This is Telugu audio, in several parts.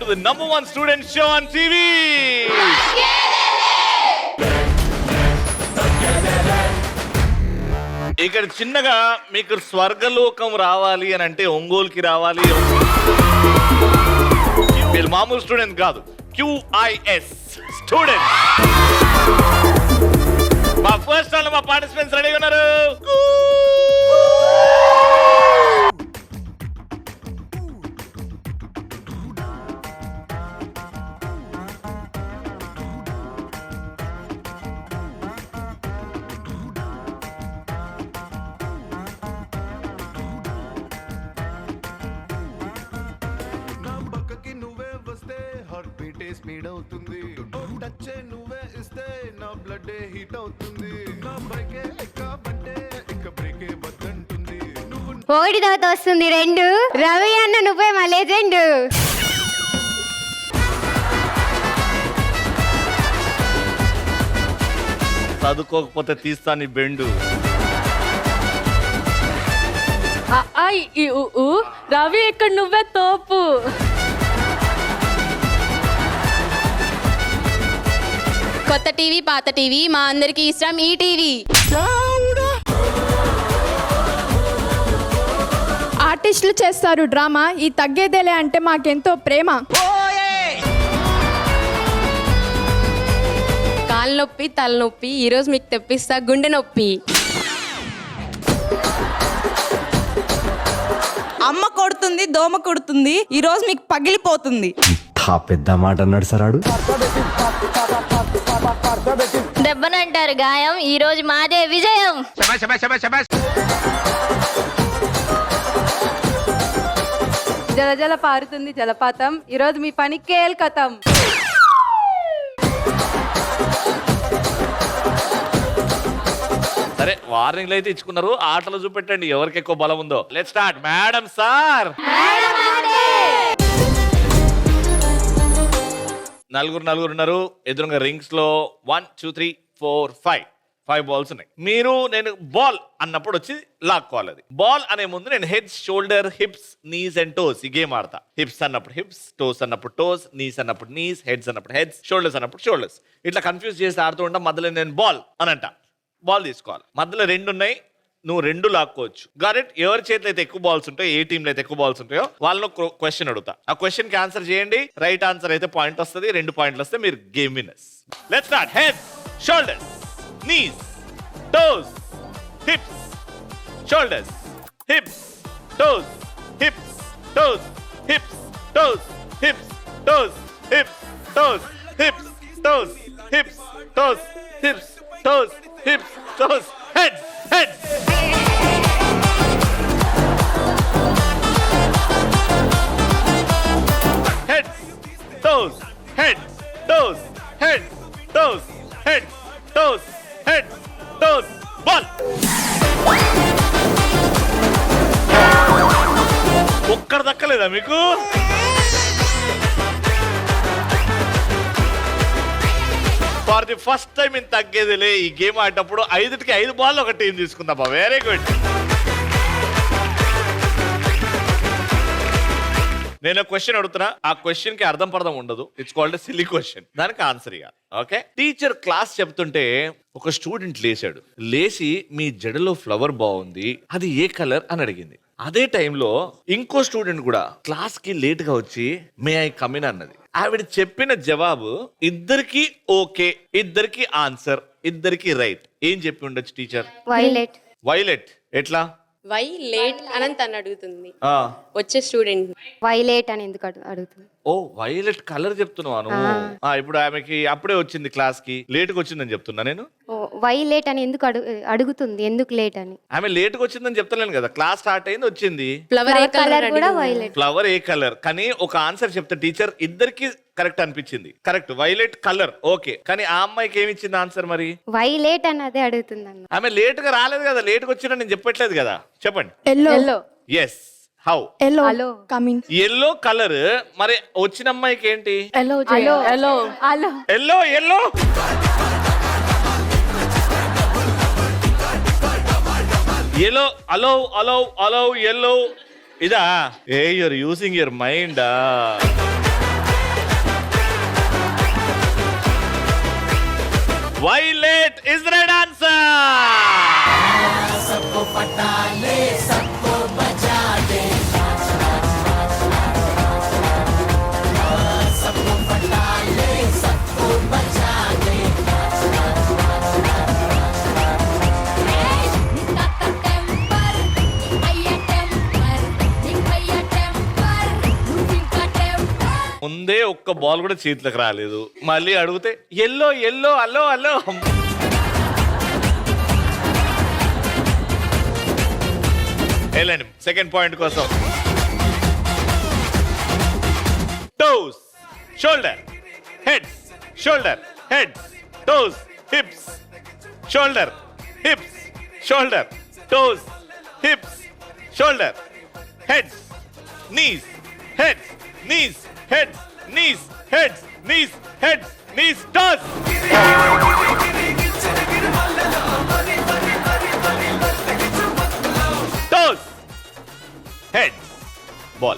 to the #1 student show on TV. ఇక్కడ చిన్నగా మీకు స్వర్గలోకం రావాలి అని అంటే ఒంగోలుకి రావాలి. వీళ్ళు మామూలు స్టూడెంట్ కాదు, QIS స్టూడెంట్. మా ఫస్ట్ రౌండ్ లో మా పార్టిసిపెంట్స్ రెడీగా ఉన్నారు. స్పీడ్ అవుతుంది, టచ్ నువ్వే ఇస్తే నా బ్లడ్ హీట్ అవుతుంది, నా బైకే ఎక్కబంటే ఇక బ్రేకే వద్దంటుంది. ఒకటి తర్వాత వస్తుంది 2. రవి అన్న నువ్వే మా లెజెండ్. చదువుకోకపోతే తీస్తా నీ బెండు. రవి ఇక్కడ నువ్వే తోపు. కొత్త టీవీ పాత టీవీ మా అందరికి ఇష్టం ఈ టీవీ. ఆర్టిస్టులు చేస్తారు డ్రామా, ఈ తగ్గేదేలే అంటే మాకెంతో ప్రేమ. కాలు నొప్పి తలనొప్పి ఈరోజు మీకు తెప్పిస్తా గుండె నొప్పి. అమ్మ కొడుతుంది, దోమ కొడుతుంది, ఈరోజు మీకు పగిలిపోతుంది. పెద్ద మాట అన్నాడు సరాడు. దెబ్బనంటారు గాయం, ఈ రోజు మాదే విజయం. జలజల పారుతుంది జలపాతం, ఈరోజు మీ పని కేల్కతం. సరే, వార్నింగ్లు అయితే ఇచ్చుకున్నారు, ఆటలు చూపెట్టండి ఎవరికి ఎక్కువ బలం ఉందో. Let's start. మేడం సార్, నలుగురు ఉన్నారు. ఎదురుగా రింగ్స్ లో 1 2 3 4 5 బాల్స్ ఉన్నాయి. మీరు నేను బాల్ అన్నప్పుడు వచ్చి లాక్కోవాలి. అది బాల్ అనే ముందు నేను heads, shoulder, hips, knees and toes ఈ గేమ్ ఆడతా. హిప్స్ అన్నప్పుడు హిప్స్, టోస్ అన్నప్పుడు టోస్, నీస్ అన్నప్పుడు నీస్, హెడ్స్ అన్నప్పుడు హెడ్స్, షోల్డర్స్ అన్నప్పుడు షోల్డర్స్. ఇట్లా కన్ఫ్యూజ్ చేసి ఆడుతూ ఉంటాం. మధ్యలో నేను బాల్ అని అంట. బాల్ తీసుకోవాలి. మధ్యలో 2 ఉన్నాయి, నువ్వు 2 లాక్కోవచ్చు. గారెట్ ఎవరి చేతిలో అయితే ఎక్కువ బాల్స్ ఉంటాయో, ఏ టీంలో అయితే ఎక్కువ బాల్స్ ఉంటాయో వాళ్ళను క్వశ్చన్ అడుగుతా. ఆ క్వశ్చన్ కి ఆన్సర్ చేయండి. రైట్ ఆన్సర్ అయితే పాయింట్ వస్తుంది, 2 పాయింట్లు వస్తే మీరు game winners. Let's start. Heads, shoulders, knees, toes, hips, shoulders, hips, toes, hips, toes, hips, toes, hips, toes, hips, toes, hips, toes, hips, toes, hips, toes, hips, toes, heads, heads. Heads, toes, heads, toes, heads, toes, heads, toes, heads, toes, ball. ఒక్కడ దక్కలేదా మీకు? ఫర్ ది ఫస్ట్ టైం ఇంత తగ్గేదిలే. ఈ గేమ్ ఆడేటప్పుడు 5కి 5 బాల్ ఒక టీం తీసుకుందామా. Very good. నేను క్వశ్చన్ అడుగుతున్నా, ఆ క్వశ్చన్ కి అర్థం పర్థం ఉండదు. It's called silly question. దానికి ఆన్సర్ ఇవ్వాలి. ఓకే. టీచర్ క్లాస్ చెప్తుంటే ఒక స్టూడెంట్ లేచాడు. లేచి మీ జడలో ఫ్లవర్ బాగుంది, అది ఏ కలర్ అని అడిగింది. అదే టైంలో ఇంకో స్టూడెంట్ కూడా క్లాస్ కి లేట్ గా వచ్చి మే ఐ కమ్ ఇన్ అన్నది. ఆవిడ చెప్పిన జవాబు ఇద్దరికి ఓకే, ఇద్దరికి ఆన్సర్, ఇద్దరికి రైట్. ఏం చెప్పి ఉండొచ్చు టీచర్? వైలెట్. వైలెట్. ఎట్లా? వై లేట్ అనంత అని అడుగుతుంది వచ్చే స్టూడెంట్. వైలెట్ అని ఎందుకు అడుగుతుంది? ఓ, వైలెట్ కలర్ చెప్తున్నాను. ఇప్పుడు ఆమెకి అప్పుడే వచ్చింది, క్లాస్ కి లేట్ గా వచ్చిందని చెప్తున్నా నేను. వైలెట్ అని ఎందుకు అడుగుతుంది? ఎందుకు లేట్ అని? ఆమె లేట్ గా వచ్చిందని చెప్తలేను కదా. క్లాస్ స్టార్ట్ అయింది, వచ్చింది. ఫ్లవర్ ఏ కలర్ కూడా వైలెట్. ఫ్లవర్ ఏ కలర్ కానీ ఒక ఆన్సర్ చెప్తే టీచర్ ఇద్దరికి కరెక్ట్ అనిపించింది. Correct, violet colour okay. కానీ ఆ అమ్మాయికి ఏమి ఇచ్చింది ఆన్సర్ మరి? వైలెట్ అని అదే అడుగుతుంది అన్న. ఆమె లేట్ గా రాలేదు కదా, లేట్ గా వచ్చినా నేను చెప్పట్లేదు కదా. చెప్పండి. Yellow. Yes, how? Yellow coming. Yellow colour. మరి వచ్చిన అమ్మాయికి ఏంటి? ఎల్లో. ఎల్లో ఎల్లో ఎల్లో అలో ఎల్లో. ఇదా? A you're using your mind. Violet is the right answer. ముందే ఒక్క బాల్ కూడా చేతిలోకి రాలేదు, మళ్ళీ అడిగితే ఎల్లో ఎల్లో అల్లో అల్లో. వెళ్ళండి సెకండ్ పాయింట్ కోసం. Toes, shoulder, heads, shoulder, heads, toes, hips, shoulder, hips, shoulder, toes, hips, shoulder, heads, knees, heads, knees, heads, knees, heads, knees, heads, knees, toss. Toss. Heads. Ball.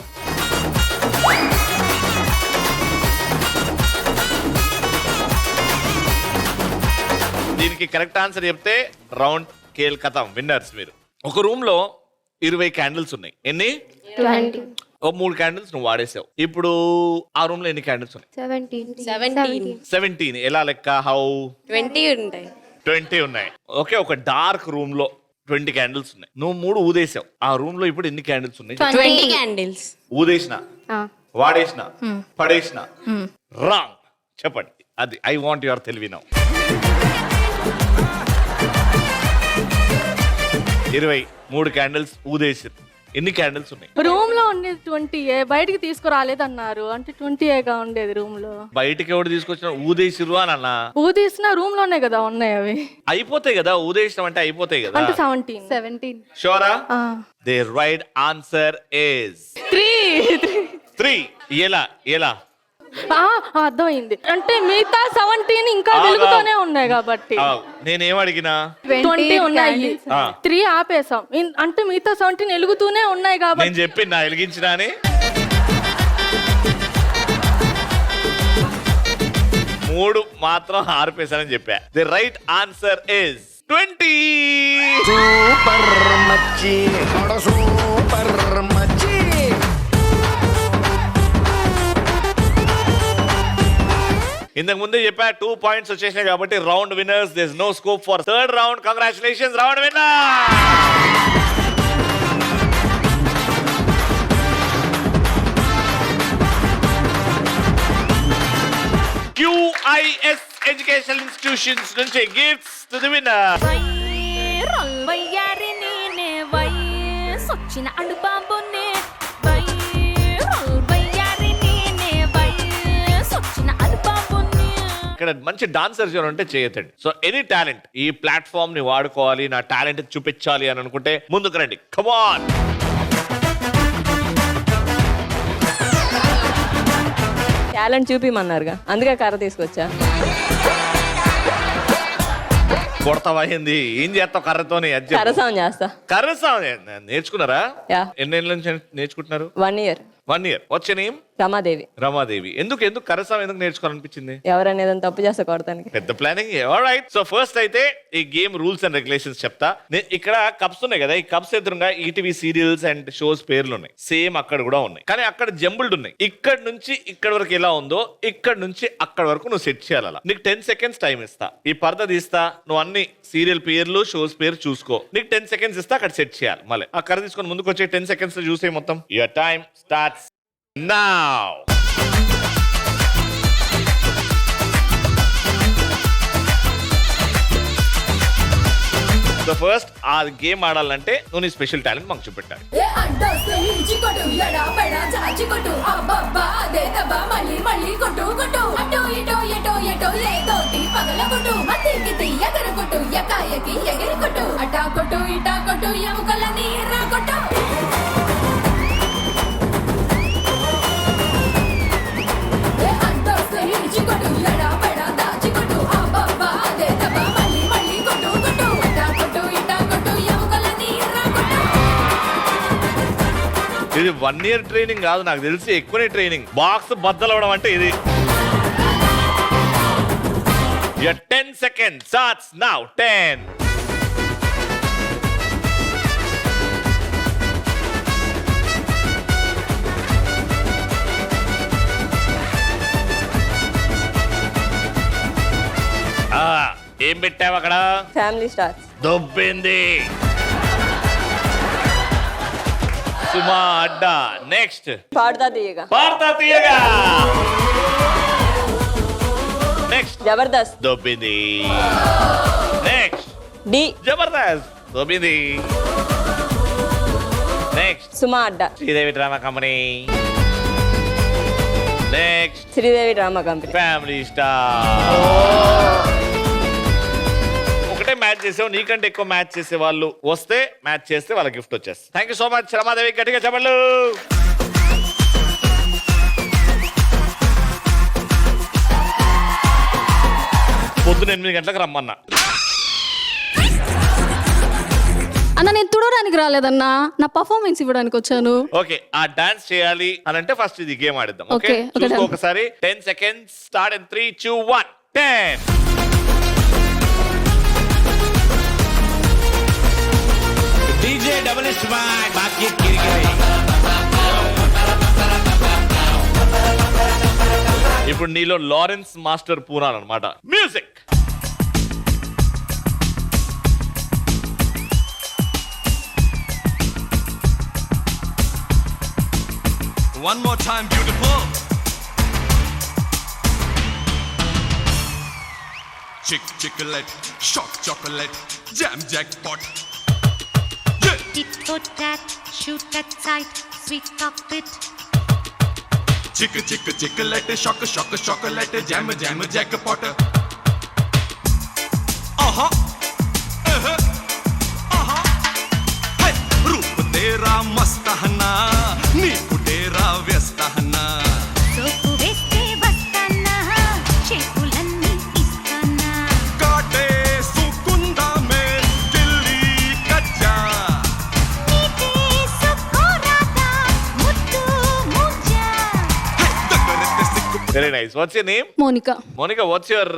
దీనికి కరెక్ట్ ఆన్సర్ చెప్తే రౌండ్ కేల్ కథం, విన్నర్స్ మీరు. ఒక రూమ్ లో 20 క్యాండిల్స్ ఉన్నాయి. ఎన్ని? 20. ఓ 3 క్యాండిల్స్ నువ్వు వాడేసావు. ఇప్పుడు ఆ రూమ్ లో ఎన్ని క్యాండిల్స్ ఉన్నాయి? 17. ఎలా లెక్క? హౌ? 20 ఉంటాయి. 20 ఉన్నాయి. ఓకే, ఒక డార్క్ రూమ్ లో 20 క్యాండిల్స్ ఉన్నాయి. నువ్వు 3 ఊదేసావు. ఆ రూమ్ లో ఇప్పుడు ఎన్ని క్యాండిల్స్ ఉన్నాయి? 20 క్యాండిల్స్. ఊదేసిన, వాడేసిన, పడేసిన. రాంగ్. చెప్పండి. అది ఐ వాంట్ యువర్ తెలివి నౌ. 23 క్యాండిల్స్ ఊదేసి ఎన్ని క్యాండిల్స్ ఉన్నాయి? రూమ్ లో ఉండేది 20, బయటికి తీసుకురాలేదన్నారు. అంటే 20గా ఉండేది రూమ్ లో. బయటికి ఎవడు తీసుకొచ్చిన? ఊదేసిరు అని అన్నా. ఊదీసిన రూమ్ లోనే కదా ఉన్నాయి అవి. అయిపోతాయి కదా, ఊదేసినాం అంటే అయిపోతాయి కదా. అంటే 17. షోరా? The right answer is 3. ఎలా అర్థమైంది. అంటే మిగతా 17 ఇంకా వెలుగుతూనే ఉన్నాయి కాబట్టి. నేనేం అడిగినా? 20 ఉన్నాయి, 3 ఆపేసాం. అంటే మిగతా 17 వెలుగుతూనే ఉన్నాయి కాబట్టి. నేను చెప్పి నా వెలిగించిన అని. 3 మాత్రం ఆర్పేశానని చెప్పా. The right answer is 20. Super మచ్చి, సూపర్ మచ్చి. ఇంతకు ముందే చెప్పా 2 పాయింట్స్ వచ్చేసినాయి కాబట్టి round winners. There is no scope for third round. Congratulations round winner. QIS educational institutions నుంచి గిఫ్ట్స్ టు ది విన్నర్. సొచ్చిన అడుబాబునే ఇక్కడ మంచి డాన్సర్స్ ఉంటే చేయతండి. సో ఎనీ టాలెంట్, ఈ ప్లాట్ఫామ్ ని వాడుకోవాలి, నా టాలెంట్ చూపించాలి అని అనుకుంటే ముందుకు రండి. Come on. టాలెంట్ చూపిమన్నారుగా, అందుకే కర్ర తీసుకొచ్చా. కొడతావా ఏంది? ఏం చేస్తావు కర్రతోని? కర్రసాం చేస్తా. కర్రసాం నేర్చుకున్నారా? యా. ఎన్నేళ్ళ నుంచి నేర్చుకుంటున్నారు? 1 year. 1 year. వచ్చే నేమ్? రమాదేవి. రమాదేవి. ఎందుకు కర్రసాం ఎందుకు నేర్చుకోవాలనిపించింది? ఎవరనేది తప్పు చేస్తా కొడతానికి. పెద్ద ప్లానింగ్. రైట్. సో ఫస్ట్ అయితే ఈ గేమ్ రూల్స్ అండ్ రెగ్యులేషన్స్ చెప్తా. ఇక్కడ కప్స్ ఉన్నాయి కదా, ఈ కప్స్ ఎదురుగా ఈటీవీ సీరియల్స్ అండ్ షోస్ పేర్లు ఉన్నాయి. సేమ్ అక్కడ కూడా ఉన్నాయి, కానీ అక్కడ జంబుల్డ్ ఉన్నాయి. ఇక్కడ నుంచి ఇక్కడ వరకు ఎలా ఉందో ఇక్కడ నుంచి అక్కడ వరకు నువ్వు సెట్ చేయాలి. నీకు 10 seconds టైం ఇస్తా. ఈ పరద తీస్తా, నువ్వు అన్ని సీరియల్ పేర్లు షోస్ పేరు చూసుకో. నీకు 10 seconds ఇస్తా, అక్కడ సెట్ చేయాలి. మళ్ళీ ఆ కర్ర తీసుకొని ముందుకు వచ్చే 10 seconds లో చూసే మొత్తం. Your time starts now. So first ఆ గేమ్ ఆడాలంటే నువ్వు నీ స్పెషల్ టాలెంట్ మాకు చూపెట్టాలి. ఇది 1 year ట్రైనింగ్ కాదు, నాకు తెలిసి ఎక్కువనే ట్రైనింగ్. బాక్స్ బద్దలవడం అంటే ఇది. Your 10 seconds starts now. 10. ఏం పెట్టావు అక్కడ? Family star. దొబ్బింది. సుమా అడ్డా. నెక్స్ట్ పాడుతా తీయగా. పాడతా తీయగా. నెక్స్ట్ జబర్దస్త్. దొబ్బింది. నెక్స్ట్ డి. జబర్దస్త్. దొబ్బింది. Next Suma Adda. Sridevi drama company. Next Sridevi drama company. Family star. ఒకటే మ్యాచ్ చేసావు, నీకంటే ఎక్కువ మ్యాచ్ చేసే వాళ్ళు వస్తే మ్యాచ్ చేస్తే వాళ్ళ గిఫ్ట్ వచ్చేస్తుంది. Thank you so much Ramadevi. గట్టిగా చెప్పండి. పొద్దున 8 గంటలకు రమ్మన్నా. అన్న నేను తుడవడానికి రాలేదన్నా, నా పర్ఫార్మెన్స్ ఇవ్వడానికి వచ్చాను. ఓకే, ఆ డాన్స్ చేయాలి అని అంటే ఫస్ట్ ఇది గేమ్ ఆడిద్దాం. ఓకే, Okay, okay, చూసుకో done. ఒకసారి. 10 seconds స్టార్ట్ ఇన్ 3, 2, 1. 10. ఇప్పుడు నీలో లారెన్స్ మాస్టర్ పూనాన్ అన్నమాట. Music. One more time, beautiful. Chocolate, shock chocolate, jam jackpot. Yeah. Tit-tot-tat, shoot that sight, sweet cockpit. Chocolate, shock chocolate, jam jackpot. Hey, रूप तेरा मस्त है ना, नींबू तेरा व्यस्त है ना. సోపు వేస్తే వస్తానా, చెప్పులన్నీ ఇస్తానా. काटे सुकुंदा में दिल्ली कच्चा. నీకే సుకోరాదా, ముద్దు ముజ్జా. दगरते सिक्कू very nice. What's your name? Monika. Monika, what's your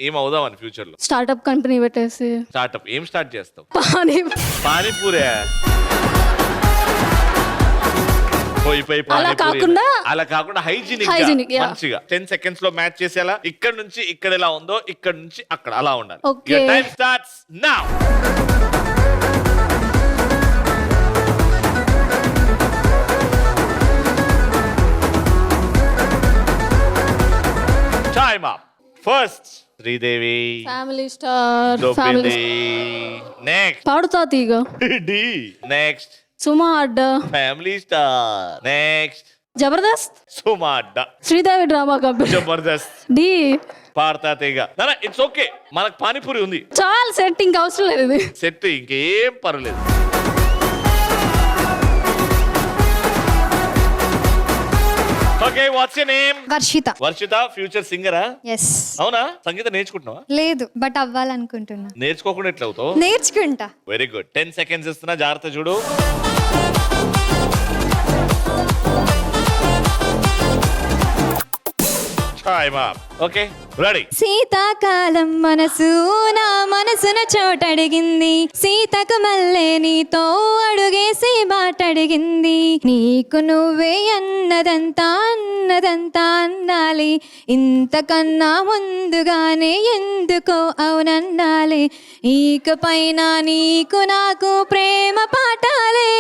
ఏం అవుదాం అని ఫ్యూచర్ లో? స్టార్ట్అప్ కంపెనీ పెట్టేసి స్టార్ట్అప్. ఏం స్టార్ట్ చేస్తావు? పానీపూరే. పోయి అలా కాకుండా అలా కాకుండా హైజీనిక్ Hygienic, yeah. మంచిగా 10 seconds లో మ్యాచ్ చేసేలా. ఇక్కడ నుంచి ఇక్కడ ఎలా ఉందో ఇక్కడ నుంచి అక్కడ అలా ఉండాలి. Okay. Time starts now. Time up. First Sridevi. Family star. దొబ్బింది. Next Paduta Theeyaga. Dhee. Next Suma Adda. Family star. Next Jabardasth. Suma Adda. Sridevi drama company. Jabardasth. Dhee. Paduta Theeyaga. It's okay, మనకు పానీపూరి ఉంది. చాలా సెట్, ఇంకా అవసరం లేదు ఇది. సెట్ ఇంకేం పర్లేదు. Okay, what's your name? Varshitha. Varshitha. Future సింగరా? ఎస్. అవునా? సంగీతం నేర్చుకుంటున్నావా? లేదు, బట్ అవ్వాలనుకుంటున్నా. నేర్చుకోకుండా ఎట్లా అవుతావు? నేర్చుకుంటా. Very good. 10 seconds ఇస్తున్నా, జాగ్రత్త చూడు. Time up. Okay, ready. శీతాకాలం మనసు నా మనసున చోటడిగింది, సీతకు మల్లె నీతో అడుగేసి బాటడిగింది. నీకు నువ్వే అన్నదంతా అందాలి, ఇంతకన్నా ముందుగానే ఎందుకో అవునండాలి. ఇకపైన నీకు నాకు ప్రేమ పాఠాలే.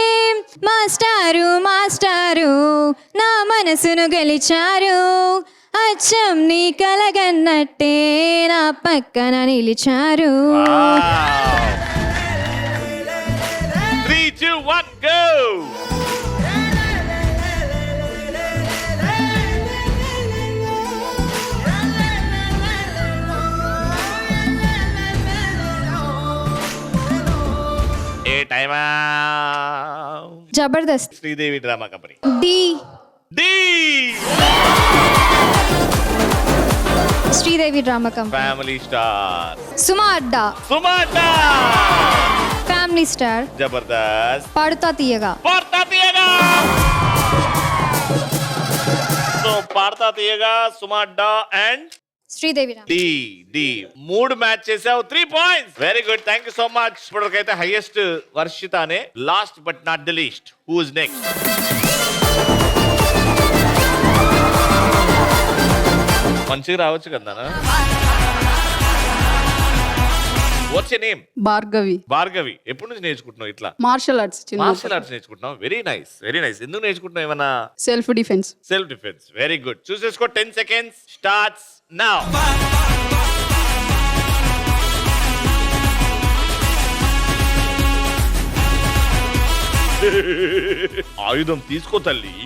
మాస్టారు నా మనసును గెలిచారు, అచ్చం నీ కలగన్నట్టే నా పక్కన నిలిచారు. 3, 2, 1, go. ఏ టైమా? Jabardasth. Sridevi drama company. Dhee. Dhee. Sridevi drama company. Family star. Suma Adda. Suma Adda. Family star. Jabardasth. Paduta Theeyaga. Paduta Theeyaga. So Paduta Theeyaga, Suma Adda and Sridevi Dhee Dhee 3 match చేసావు 3 points very good thank you so much ఇప్పటికైతే హైయెస్ట్ వర్షితానే last but not the least who is next మంచిగా రావచ్చు కదా what's your name Bhargavi Bhargavi ఎప్పటి నుంచి నేర్చుకుంటున్నావు ఇట్లా మార్షల్ ఆర్ట్స్ మార్షల్ ఆర్ట్స్ నేర్చుకుంటున్నావు వెరీ నైస్ ఎందుకు నేర్చుకుంటున్నావు ఏమన్నా self defence self defence very good చూసేసుకో 10 seconds స్టార్ట్స్ నౌ ఆయుధం తీసుకో తల్లి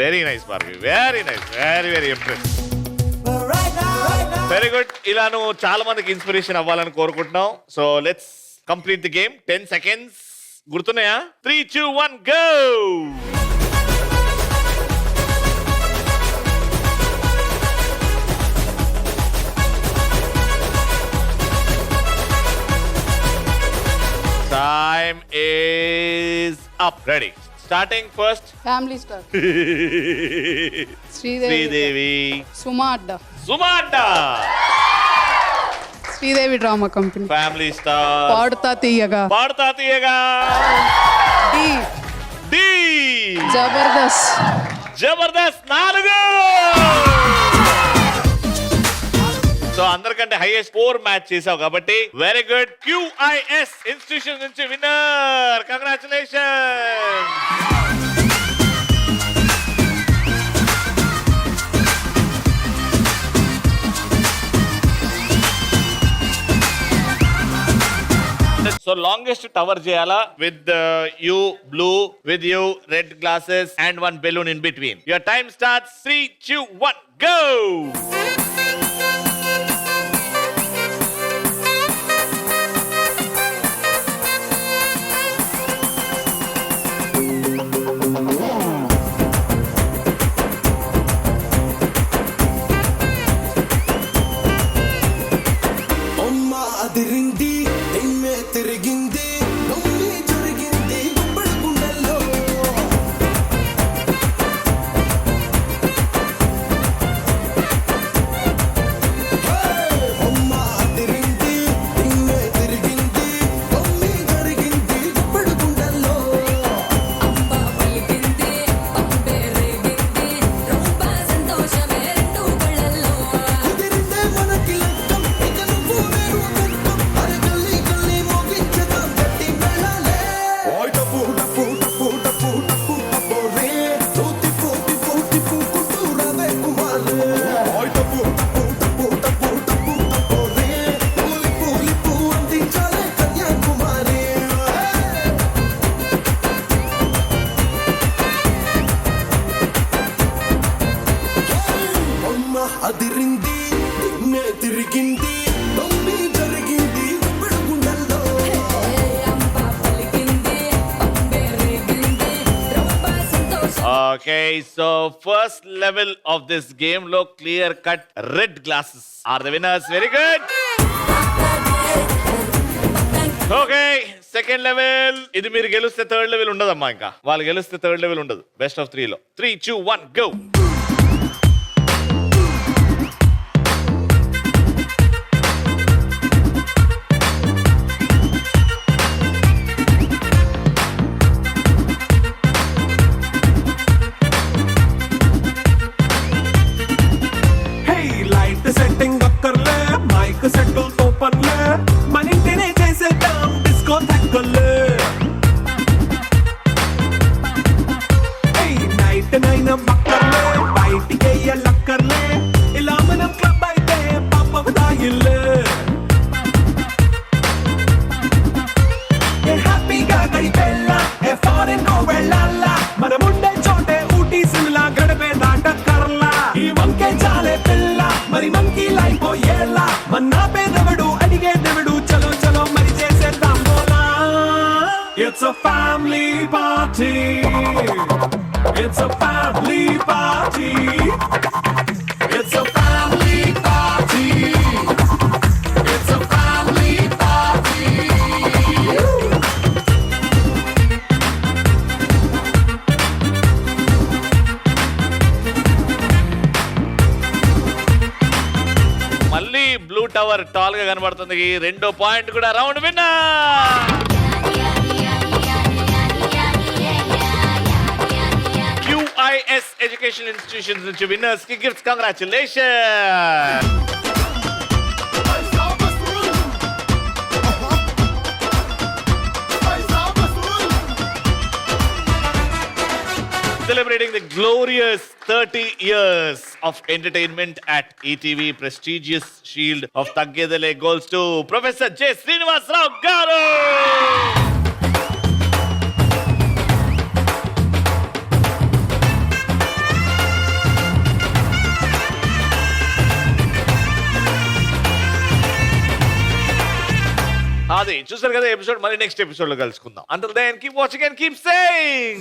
very nice Bhargavi very nice very impress very good ఇలా నువ్వు చాలా మందికి ఇన్స్పిరేషన్ అవ్వాలని కోరుకుంటున్నావు so let's complete the game 10 seconds గుర్తున్నాయా 3 2 1 go time is up ready starting first family star Sridevi Suma Adda Sridevi drama company family star Paduta Theeyaga D Jabardasth 4 so అందరికంటే హైయెస్ట్ 4 మ్యాచ్ చేసావు కాబట్టి వెరీ గుడ్ QIS ఇన్స్టిట్యూషన్ నుంచి winner congratulation so longest tower చేయాలా with you blue with you red glasses and 1 balloon in between your time starts 3 2 1 go అదిరింది నిన్నే తిరిగింది నొమ్మి జరిగింది గుబ్బడి గుండెల్లో అమ్మ అదిరింది నిన్నే తిరిగింది నొమ్మి జరిగింది గుబ్బడి గుండెల్లో అమ్మ పలికింది పంపే రేగింది రొంబ సంతోషమే రెండు కళ్ళల్లో కుదిరిందే మనకి లక్కం ఇక నువ్వు నేను అదిరింది నిన్నే తిరిగింది నొమ్మి జరిగింది గుబ్బడి గుండెల్లో Okay, so first level of this game lo clear cut red glasses are the winners. Very good. Okay, second level. ఇది మీరు గెలుస్తే థర్డ్ లెవెల్ ఉండదమ్మా ఇంకా వాళ్ళు గెలుస్తే థర్డ్ లెవెల్ ఉండదు బెస్ట్ ఆఫ్ 3 లో 3 2 1 గో సెట్టింగ్ అక్కర్లే మైక్ సెట్టిల్ ఓపెన్లే మన ఇంటినే చేసేద్దాం disco తగ్గలే a family party. It's a family party. It's a family party. It's a family party. మళ్ళీ బ్లూ టవర్ టాల్ గా కనబడుతుంది. రెండో పాయింట్ కూడా round winner. QIS education institutions నుంచి విన్నర్స్ కి gifts. Congratulation. Celebrating the glorious 30 years of entertainment at ETV, prestigious shield of Taggedale goes to Professor J. Srinivas Rao Garu. అది చూసారు కదా ఎపిసోడ్. మళ్ళీ నెక్స్ట్ ఎపిసోడ్ లో కలుసుకుందాం. Until then, keep watching and keep saying.